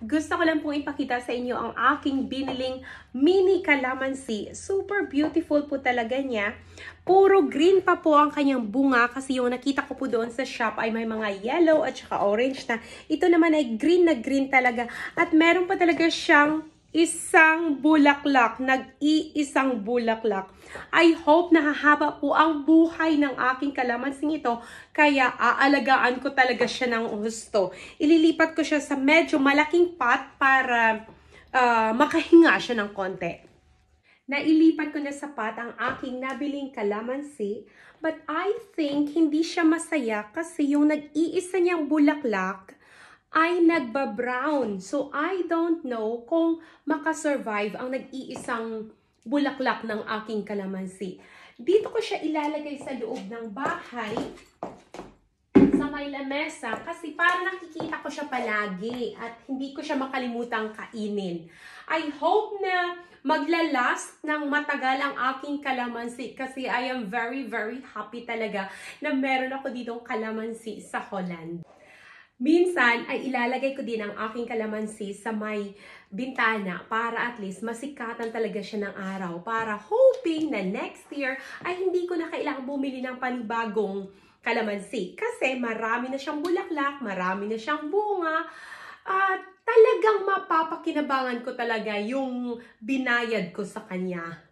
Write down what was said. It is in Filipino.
Gusto ko lang pong ipakita sa inyo ang aking biniling mini calamansi. Super beautiful po talaga niya. Puro green pa po ang kanyang bunga kasi yung nakita ko po doon sa shop ay may mga yellow at saka orange na. Ito naman ay green na green talaga. At meron pa talaga siyang isang bulaklak, nag-iisang bulaklak. I hope nahahaba po ang buhay ng aking kalamansing ito, kaya aalagaan ko talaga siya ng husto. Ililipat ko siya sa medyo malaking pot para makahinga siya ng konti. Nailipat ko na sa pot ang aking nabiling kalamansi, but I think hindi siya masaya kasi yung nag-iisa niyang bulaklak ay nagba-brown. So, I don't know kung makasurvive ang nag-iisang bulaklak ng aking kalamansi. Dito ko siya ilalagay sa loob ng bahay sa may lamesa kasi para nakikita ko siya palagi at hindi ko siya makalimutang kainin. I hope na maglalast ng matagal ang aking kalamansi kasi I am very happy talaga na meron ako ditong kalamansi sa Holland. Minsan ay ilalagay ko din ang aking kalamansi sa may bintana para at least masikatan talaga siya ng araw para hoping na next year ay hindi ko na kailangang bumili ng panibagong kalamansi kasi marami na siyang bulaklak, marami na siyang bunga at talagang mapapakinabangan ko talaga yung binayad ko sa kanya.